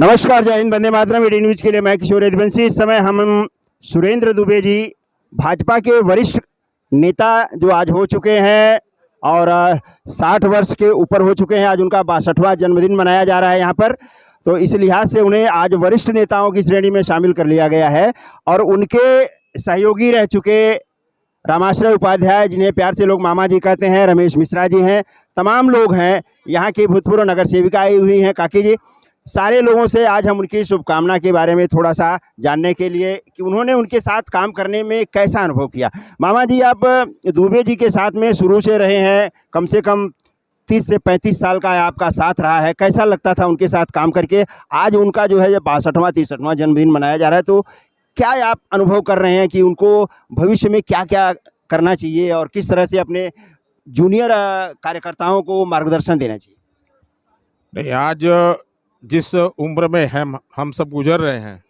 नमस्कार, जय Hind, Vande Mataram. AD news के लिए मैं किशोर यदुवंशी। इस समय हम सुरेंद्र दुबे जी, भाजपा के वरिष्ठ नेता जो आज हो चुके हैं और 60 वर्ष के ऊपर हो चुके हैं। आज उनका 62वां जन्मदिन मनाया जा रहा है यहाँ पर, तो इस लिहाज से उन्हें आज वरिष्ठ नेताओं की श्रेणी में शामिल कर लिया गया है। और उनके सहयोगी रह चुके रामाश्रय उपाध्याय, जिन्हें प्यार से लोग मामा जी कहते हैं, रमेश मिश्रा जी हैं, तमाम लोग हैं, यहाँ की भूतपूर्व नगर सेविका आई हुई हैं काकी जी। सारे लोगों से आज हम उनकी शुभकामना के बारे में थोड़ा सा जानने के लिए कि उन्होंने उनके साथ काम करने में कैसा अनुभव किया। मामा जी, आप दुबे जी के साथ में शुरू से रहे हैं, कम से कम 30 से 35 साल का आपका साथ रहा है। कैसा लगता था उनके साथ काम करके? आज उनका जो है 62वां 63वां जन्मदिन मनाया जा रहा है, तो क्या आप अनुभव कर रहे हैं कि उनको भविष्य में क्या क्या करना चाहिए और किस तरह से अपने जूनियर कार्यकर्ताओं को मार्गदर्शन देना चाहिए? नहीं, आज जिस उम्र में हम सब गुजर रहे हैं,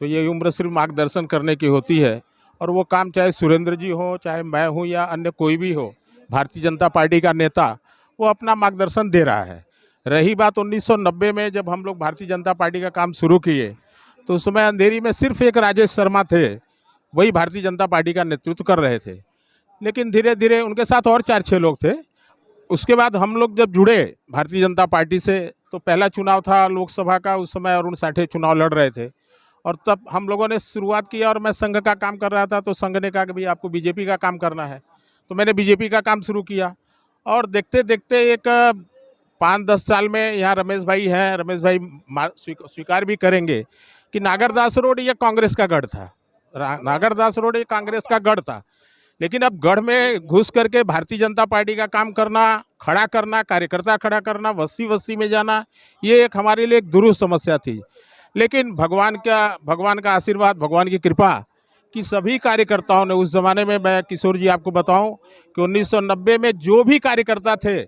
तो ये उम्र सिर्फ मार्गदर्शन करने की होती है। और वो काम चाहे सुरेंद्र जी हो, चाहे मैं हूँ या अन्य कोई भी हो, भारतीय जनता पार्टी का नेता वो अपना मार्गदर्शन दे रहा है। रही बात 1990 में जब हम लोग भारतीय जनता पार्टी का काम शुरू किए, तो उस समय अंधेरी में सिर्फ एक राजेश शर्मा थे, वही भारतीय जनता पार्टी का नेतृत्व कर रहे थे। लेकिन धीरे धीरे उनके साथ और 4-6 लोग थे। उसके बाद हम लोग जब जुड़े भारतीय जनता पार्टी से, तो पहला चुनाव था लोकसभा का, उस समय अरुण साठे चुनाव लड़ रहे थे। और तब हम लोगों ने शुरुआत किया, और मैं संघ का काम कर रहा था, तो संघ ने कहा कि भाई आपको बीजेपी का काम करना है, तो मैंने बीजेपी का काम शुरू किया। और देखते देखते एक 5-10 साल में यहाँ रमेश भाई हैं, रमेश भाई स्वीकार भी करेंगे कि नागरदास रोड ये कांग्रेस का गढ़ था। नागरदास रोड ये कांग्रेस का गढ़ था, लेकिन अब गढ़ में घुस करके भारतीय जनता पार्टी का काम करना, खड़ा करना, कार्यकर्ता खड़ा करना, बस्ती बस्ती में जाना, ये एक हमारे लिए एक दुरूह समस्या थी। लेकिन भगवान का आशीर्वाद, भगवान की कृपा कि सभी कार्यकर्ताओं ने उस ज़माने में, मैं किशोर जी आपको बताऊं कि 1990 में जो भी कार्यकर्ता थे,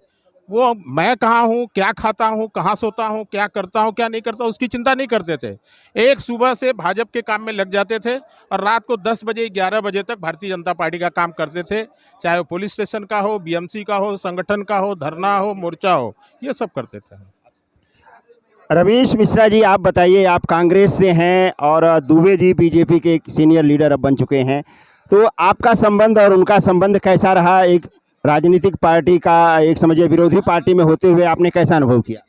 वो मैं कहाँ हूँ, क्या खाता हूँ, कहाँ सोता हूँ, क्या करता हूँ, क्या नहीं करता, उसकी चिंता नहीं करते थे। एक सुबह से भाजपा के काम में लग जाते थे और रात को 10 बजे 11 बजे तक भारतीय जनता पार्टी का काम करते थे। चाहे वो पुलिस स्टेशन का हो, बीएमसी का हो, संगठन का हो, धरना हो, मोर्चा हो, ये सब करते थे। रमेश मिश्रा जी, आप बताइए, आप कांग्रेस से हैं और दुबे जी बीजेपी के सीनियर लीडर अब बन चुके हैं, तो आपका संबंध और उनका संबंध कैसा रहा? एक राजनीतिक पार्टी का, एक समझिए विरोधी पार्टी में होते हुए आपने कैसा अनुभव किया?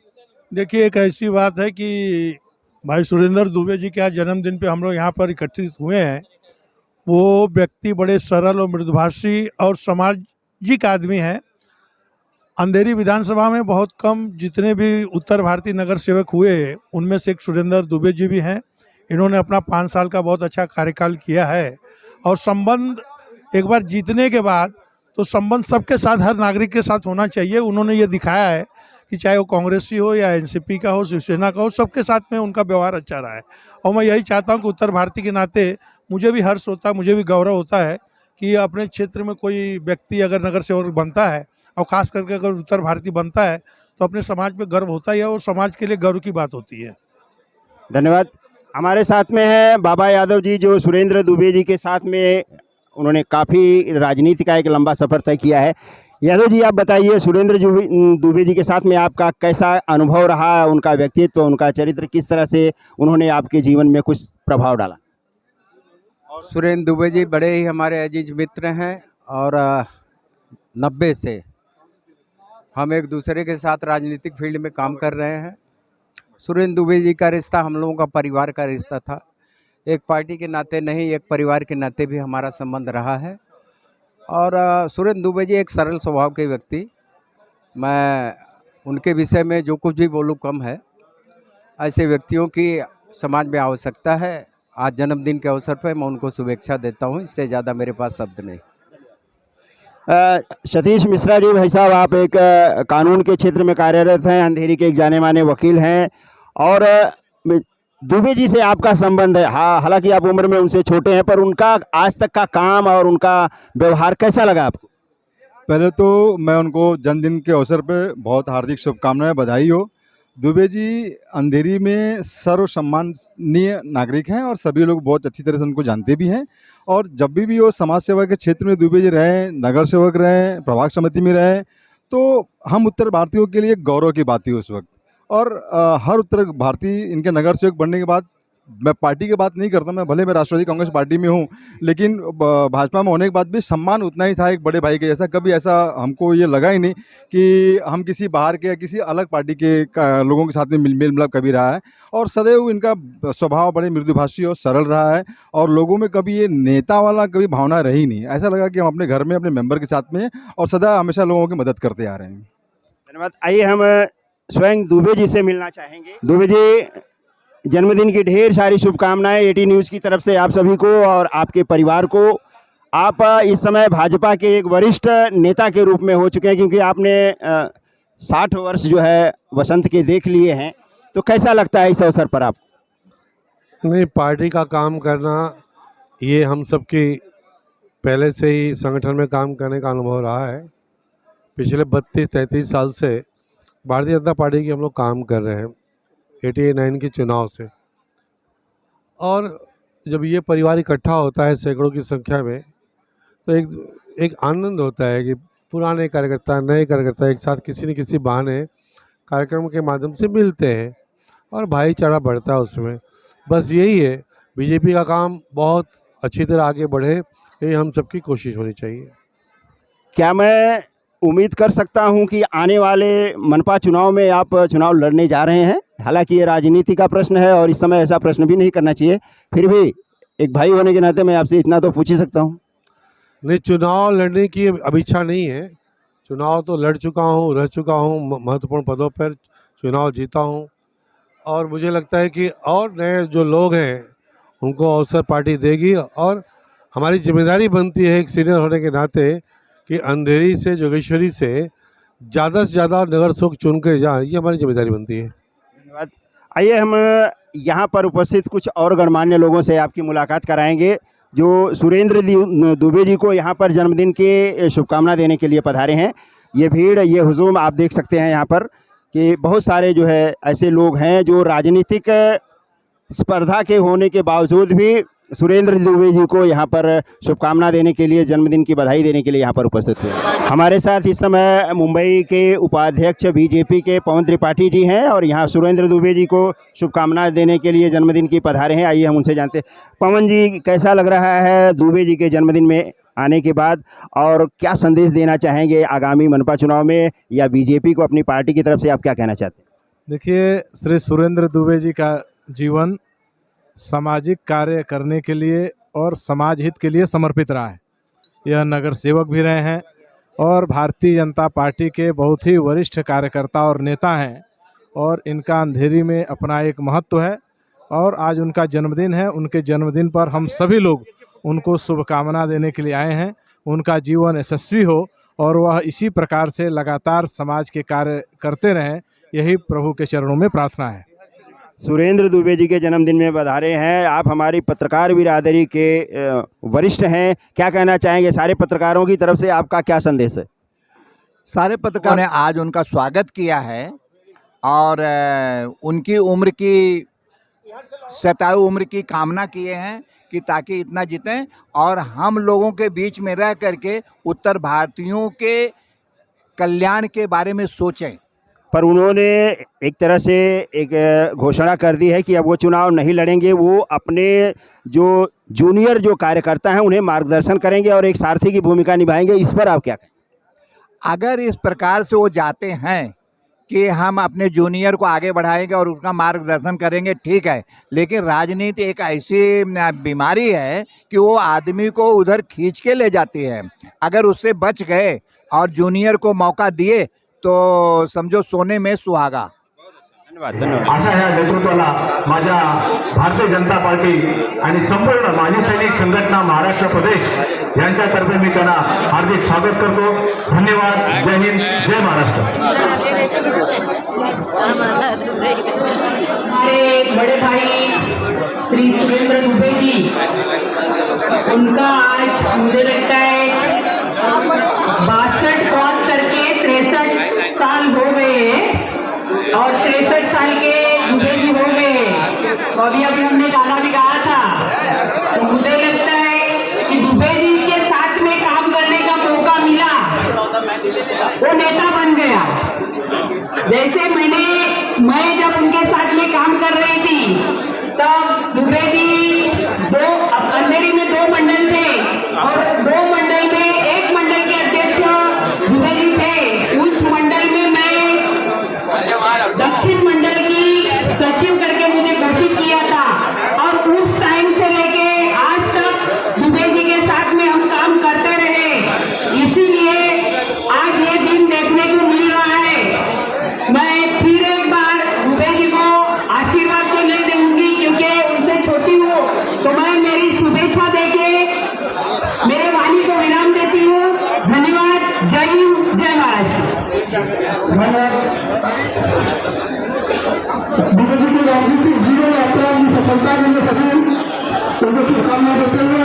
देखिए, एक ऐसी बात है कि भाई सुरेंद्र दुबे जी के आज जन्मदिन पे हम लोग यहाँ पर एकत्रित हुए हैं। वो व्यक्ति बड़े सरल और मृदुभाषी और सामाजिक आदमी हैं। अंधेरी विधानसभा में बहुत कम जितने भी उत्तर भारतीय नगर सेवक हुए, उनमें से एक सुरेंद्र दुबे जी भी हैं। इन्होंने अपना 5 साल का बहुत अच्छा कार्यकाल किया है। और संबंध एक बार जीतने के बाद तो संबंध सबके साथ, हर नागरिक के साथ होना चाहिए। उन्होंने ये दिखाया है कि चाहे वो कांग्रेसी हो या एनसीपी का हो, शिवसेना का हो, सबके साथ में उनका व्यवहार अच्छा रहा है। और मैं यही चाहता हूँ कि उत्तर भारतीय के नाते मुझे भी हर्ष होता है, मुझे भी गौरव होता है कि अपने क्षेत्र में कोई व्यक्ति अगर नगर सेवक बनता है, और ख़ास करके अगर उत्तर भारतीय बनता है, तो अपने समाज पे गर्व होता ही है और समाज के लिए गर्व की बात होती है। धन्यवाद। हमारे साथ में है बाबा यादव जी, जो सुरेंद्र दुबे जी के साथ में उन्होंने काफ़ी राजनीति का एक लंबा सफ़र तय किया है। यादव जी, आप बताइए, सुरेंद्र दुबे जी के साथ में आपका कैसा अनुभव रहा? उनका व्यक्तित्व, उनका चरित्र, किस तरह से उन्होंने आपके जीवन में कुछ प्रभाव डाला? सुरेंद्र दुबे जी बड़े ही हमारे अजीज मित्र हैं, और 90 से हम एक दूसरे के साथ राजनीतिक फील्ड में काम कर रहे हैं। सुरेंद्र दुबे जी का रिश्ता हम लोगों का परिवार का रिश्ता था। एक पार्टी के नाते नहीं, एक परिवार के नाते भी हमारा संबंध रहा है। और सुरेंद्र दुबे जी एक सरल स्वभाव के व्यक्ति, मैं उनके विषय में जो कुछ भी बोलूँ कम है। ऐसे व्यक्तियों की समाज में आवश्यकता है। आज जन्मदिन के अवसर पर मैं उनको शुभेच्छा देता हूँ, इससे ज़्यादा मेरे पास शब्द नहीं। सतीश मिश्रा जी, भाई साहब, आप एक कानून के क्षेत्र में कार्यरत हैं, अंधेरी के एक जाने माने वकील हैं, और दुबे जी से आपका संबंध है। हाँ, हालांकि आप उम्र में उनसे छोटे हैं, पर उनका आज तक का काम और उनका व्यवहार कैसा लगा आपको? पहले तो मैं उनको जन्मदिन के अवसर पर बहुत हार्दिक शुभकामनाएं, बधाई हो। दुबे जी अंधेरी में सर्वसम्माननीय नागरिक हैं और सभी लोग बहुत अच्छी तरह से उनको जानते भी हैं। और जब भी वो समाज सेवा के क्षेत्र में दुबे जी रहे, नगर सेवक रहे, प्रभाग समिति में रहे, तो हम उत्तर भारतीयों के लिए गौरव की बात थी उस वक्त। और हर उत्तर भारतीय इनके नगर सेवक बनने के बाद, मैं पार्टी की बात नहीं करता, मैं भले मैं राष्ट्रवादी कांग्रेस पार्टी में हूँ, लेकिन भाजपा में होने के बाद भी सम्मान उतना ही था एक बड़े भाई के जैसा। कभी ऐसा हमको ये लगा ही नहीं कि हम किसी बाहर के या किसी अलग पार्टी के लोगों के साथ में मेल मिलाप कभी रहा है। और सदैव इनका स्वभाव बड़े मृदुभाषी और सरल रहा है, और लोगों में कभी ये नेता वाला कभी भावना रही नहीं। ऐसा लगा कि हम अपने घर में अपने मेंबर के साथ में और सदा हमेशा लोगों की मदद करते आ रहे हैं। धन्यवाद। आइए हम स्वयं दुबे जी से मिलना चाहेंगे। दुबे जी, जन्मदिन की ढेर सारी शुभकामनाएं 18 न्यूज़ की तरफ से आप सभी को और आपके परिवार को। आप इस समय भाजपा के एक वरिष्ठ नेता के रूप में हो चुके हैं, क्योंकि आपने 60 वर्ष जो है वसंत के देख लिए हैं। तो कैसा लगता है इस अवसर पर आप? नहीं, पार्टी का काम करना ये हम सबकी पहले से ही संगठन में काम करने का अनुभव रहा है। पिछले 32-33 साल से भारतीय जनता पार्टी की हम लोग काम कर रहे हैं 89 के चुनाव से। और जब ये परिवार इकट्ठा होता है सैकड़ों की संख्या में, तो एक आनंद होता है कि पुराने कार्यकर्ता, नए कार्यकर्ता एक साथ किसी न किसी बहाने कार्यक्रम के माध्यम से मिलते हैं और भाईचारा बढ़ता है उसमें। बस यही है, बीजेपी का काम बहुत अच्छी तरह आगे बढ़े, ये हम सबकी कोशिश होनी चाहिए। क्या मैं उम्मीद कर सकता हूं कि आने वाले मनपा चुनाव में आप चुनाव लड़ने जा रहे हैं? हालांकि ये राजनीति का प्रश्न है और इस समय ऐसा प्रश्न भी नहीं करना चाहिए, फिर भी एक भाई होने के नाते मैं आपसे इतना तो पूछ ही सकता हूं। नहीं, चुनाव लड़ने की अब इच्छा नहीं है। चुनाव तो लड़ चुका हूँ, रह चुका हूँ, महत्वपूर्ण पदों पर चुनाव जीता हूँ। और मुझे लगता है कि और नए जो लोग हैं उनको अवसर पार्टी देगी, और हमारी जिम्मेदारी बनती है एक सीनियर होने के नाते कि अंधेरी से जोगेश्वरी से ज़्यादा नगर सेवक चुन कर जाए, ये हमारी जिम्मेदारी बनती है। धन्यवाद। आइए हम यहाँ पर उपस्थित कुछ और गणमान्य लोगों से आपकी मुलाकात कराएंगे जो सुरेंद्र दुबे जी को यहाँ पर जन्मदिन के शुभकामना देने के लिए पधारे हैं। ये भीड़, ये हुजूम आप देख सकते हैं यहाँ पर कि बहुत सारे जो है ऐसे लोग हैं जो राजनीतिक स्पर्धा के होने के बावजूद भी सुरेंद्र दुबे जी को यहाँ पर शुभकामना देने के लिए, जन्मदिन की बधाई देने के लिए यहाँ पर उपस्थित हुए। हमारे साथ इस समय मुंबई के उपाध्यक्ष बीजेपी के पवन त्रिपाठी जी हैं और यहाँ सुरेंद्र दुबे जी को शुभकामनाएं देने के लिए जन्मदिन की पधारे हैं। आइए हम उनसे जानते हैं। पवन जी, कैसा लग रहा है दुबे जी के जन्मदिन में आने के बाद, और क्या संदेश देना चाहेंगे आगामी मनपा चुनाव में, या बीजेपी को अपनी पार्टी की तरफ से आप क्या कहना चाहते हैं? देखिए, श्री सुरेंद्र दुबे जी का जीवन सामाजिक कार्य करने के लिए और समाज हित के लिए समर्पित रहा है। यह नगर सेवक भी रहे हैं और भारतीय जनता पार्टी के बहुत ही वरिष्ठ कार्यकर्ता और नेता हैं, और इनका अंधेरी में अपना एक महत्व है। और आज उनका जन्मदिन है। उनके जन्मदिन पर हम सभी लोग उनको शुभकामना देने के लिए आए हैं। उनका जीवन यशस्वी हो और वह इसी प्रकार से लगातार समाज के कार्य करते रहें, यही प्रभु के चरणों में प्रार्थना है। सुरेंद्र दुबे जी के जन्मदिन में बधाई हैं। आप हमारी पत्रकार बिरादरी के वरिष्ठ हैं, क्या कहना चाहेंगे? सारे पत्रकारों की तरफ से आपका क्या संदेश है? सारे पत्रकारों ने आज उनका स्वागत किया है और उनकी उम्र की 27 उम्र की कामना किए हैं कि ताकि इतना जीतें और हम लोगों के बीच में रह करके उत्तर भारतीयों के कल्याण के बारे में सोचें। पर उन्होंने एक तरह से एक घोषणा कर दी है कि अब वो चुनाव नहीं लड़ेंगे, वो अपने जो जूनियर जो कार्यकर्ता हैं उन्हें मार्गदर्शन करेंगे और एक सारथी की भूमिका निभाएंगे। इस पर आप क्या कहें? अगर इस प्रकार से वो जाते हैं कि हम अपने जूनियर को आगे बढ़ाएंगे और उनका मार्गदर्शन करेंगे, ठीक है, लेकिन राजनीति एक ऐसी बीमारी है कि वो आदमी को उधर खींच के ले जाती है। अगर उससे बच गए और जूनियर को मौका दिए तो समझो सोने में सुहागा। धन्यवाद। धन्यवाद। अशा ह्या नेतृत्वाला माझ्या भारतीय जनता पार्टी आणि संपूर्ण माजी सैनिक संघटना महाराष्ट्र प्रदेश यांच्यातर्फे मी त्यांना हार्दिक स्वागत करतो। धन्यवाद। जय हिंद, जय महाराष्ट्र। हमारे बड़े भाई श्री सुरेंद्र दुबे जी, उनका आज मुझे लगता है 62 क्रॉस करके 63 साल हो गए और 63 साल के दुबे जी हो गए। तो अभी हमने गाना भी गाया था, तो मुझे लगता है कि दुबे जी के साथ में काम करने का मौका मिला, वो नेता बन गया। जैसे मैं तब दुबे जी अंधेरी में 2 मंडल थे और 2 मंडल में एक मंडल के अध्यक्ष दुबे जी थे। उस मंडल में मैं दक्षिण मंडल की सचिव करके मुझे घोषित किया था और उस टाइम से लेके आज तक दुबे जी के साथ में हम काम करते रहे, इसीलिए आज ये दिन देखने को मिल रहा है। मैं फिर एक बार दुबे जी को आशीर्वाद तो नहीं दूंगी क्योंकि उनसे छोटी हूँ, तो मैं मेरी शुभेच्छा देके मेरे वाणी को विराम देती हूँ। धन्यवाद। जय हिंद, जय महाराष्ट्र। दुबे जी की राजनीतिक जीवन यात्रा की सफलता के लिए सभी उनको शुभकामनाएं देते हुए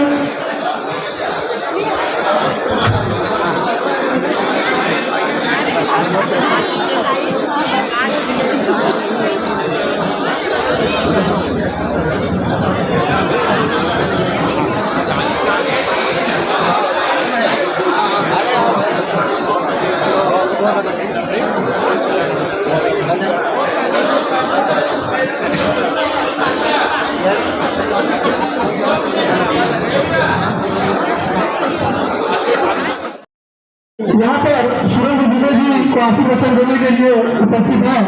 यहाँ पर सुरेंद्र दुबे जी को आशीर्वचन देने के लिए उपस्थित हैं।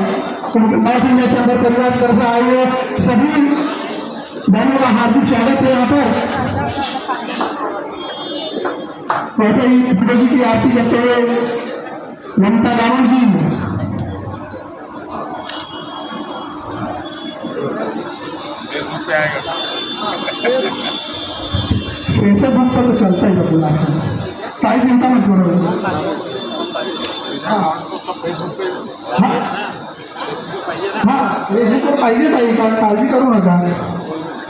नॉर्थ इंडिया चैम्बर परिवार की तरफ से आए हुए सभी बहनों का हार्दिक स्वागत है। यहाँ पर वैसे ही दुबे जी की आरती करते हुए ममता रावण जी फेसबुक पर तो चलता ही अपना सारी चिंता मत करो। हाँ ये तो पाहिजे ताई काळजी करू नका।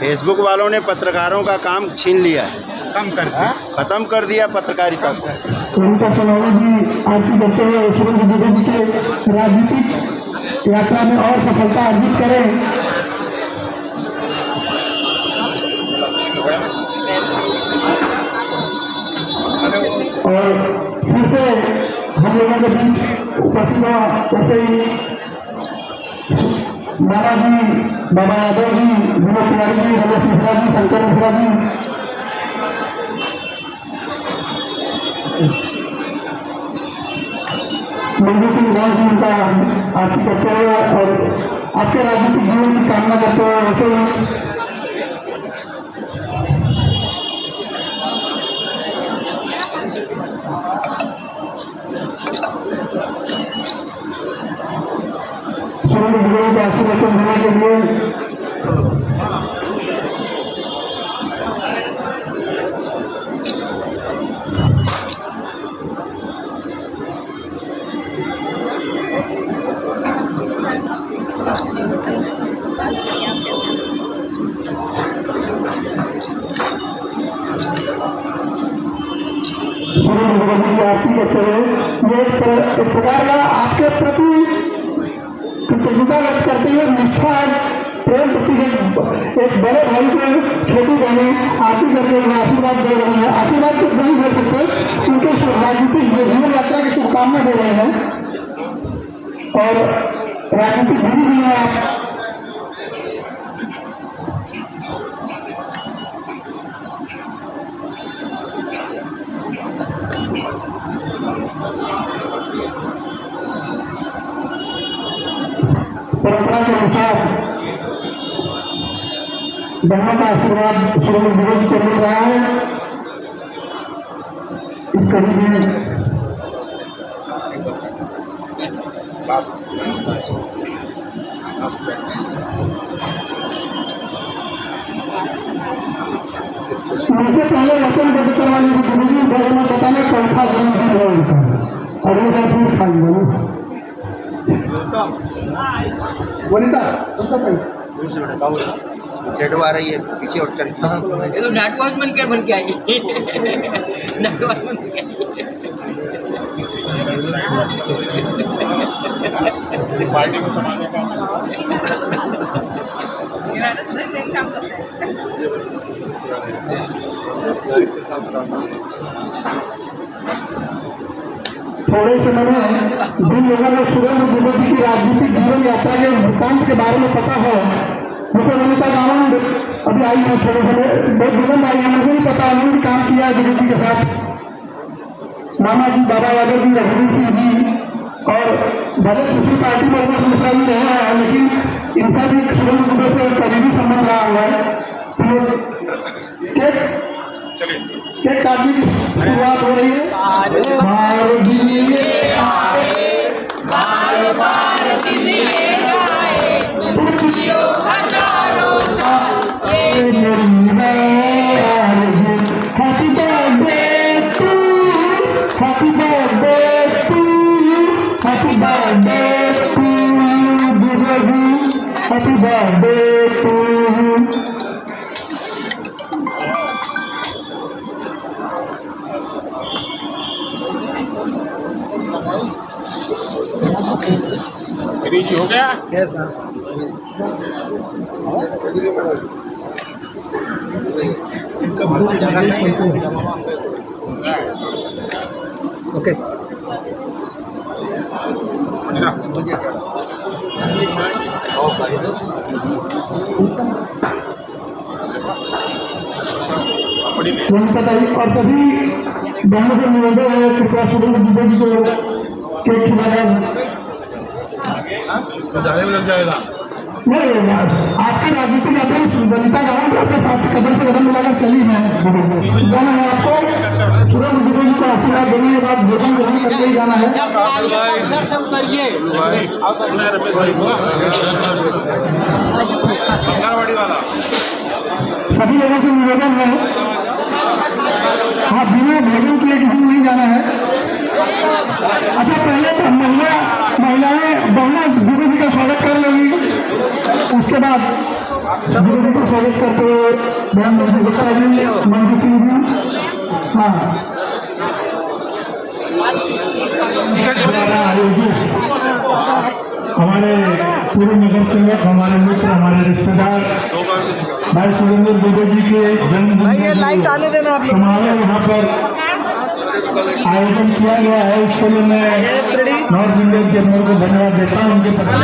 फेसबुक वालों ने पत्रकारों का काम छीन लिया है, खत्म कर दिया पत्रकारिता को। उनका चुनावी जी आरती करते हुए सुरेंद्र दुबे जी के राजनीतिक यात्रा में और सफलता अर्जित करें। और फिर से हम लोगों के बीच उपस्थित हुआ वैसे ही बाबा जी, बाबा यादव जी, विनोद तिवारी जी, रमेश मिश्रा जी, शंकर मिश्रा जी, मंजू सिंह राज जी उनका आरती करते हुए और आपके राजनीतिक जीवन की कामना करते हुए वैसे ही सुरेंद्र दुबे को आशीर्वचन देने के लिए आरती करते हुए ये एक प्रकार का आपके प्रति कृतज्ञता व्यक्त करते हुए निष्ठा प्रेम प्रति एक बड़े भाई को छोटी बहनें आरती करते हुए आशीर्वाद दे रहे हैं। आशीर्वाद तो नहीं दे सकते, उनके राजनीतिक जीवन यात्रा की शुभकामना दे रहे हैं और राजनीतिक गुरु भी हैं आप। परंपरा के अनुसार बहनों का आशीर्वाद सुरेंद्र दुबे जी को मिल रहा है। इस कड़ी में उनसे पहले वचन बद्ध करवाने की दुबे जी बारे में बताने चौथा जन्मदिन है उनका और ये जन्मदिन खा लिया वनिता सेट आ रही है पीछे उठकर ये तो नेटवर्क बनकर बन के आई नेटवर्क बन के पार्टी को संभालने का काम करता थोड़े समय में जिन लोगों को सुरेंद्र दुबे जी की राजनीतिक जीवन यात्रा के वृत्तांत के बारे में पता है जैसे वनिता गावंड अभी आई है, थोड़े समय बहुत विलम्ब आई है, मुझे नहीं पता उन्होंने भी काम किया है दुबे जी के साथ। मामा जी, बाबा यादव जी, रघुवीर सिंह जी, और भले दूसरी पार्टी में उनका दूसरा ही रहे हैं, लेकिन इनका भी सुरेंद्र दुबे से करीबी संबंध रहा हुआ है। तो केक काटने की शुरुआत हो रही है। Happy birthday to you, happy birthday to you, happy birthday to you, Dubeji, happy birthday to you. Girish जी हो गया? Yes sir. ओके। और सभी बहनों को निवेदन है कि सुरेंद्र दुबे जी को केक खिलाया जाएगा। नहीं, आपकी राजनीति में अपनी वनिता गावंड आपके साथ कदम से कदम मिलाकर चली है। जाना है आपको सुरेंद्र दुबे जी को आशीर्वाद देने के बाद भोजन ग्रहण करके ही जाना है। सभी लोगों से निवेदन है, हाँ, बिना भोजन के लिए किसी नहीं जाना है। अच्छा, पहले तो महिलाएं बहुना दुबे जी का स्वागत कर लेंगी, उसके बाद दुबे जी का स्वागत करते हुए बहन मंजू गुप्ता जी, मंजू सिंह जी, हाँ, हमारे पूर्व नगर सेवक, हमारे मित्र, हमारे रिश्तेदार भाई सुरेंद्र दुबे जी के जन्मदिन समारोह यहाँ पर आयोजन किया गया है। इसके लिए मैं नॉर्थ इंडियन के मेरे को धन्यवाद देता हूँ उनके प्रति।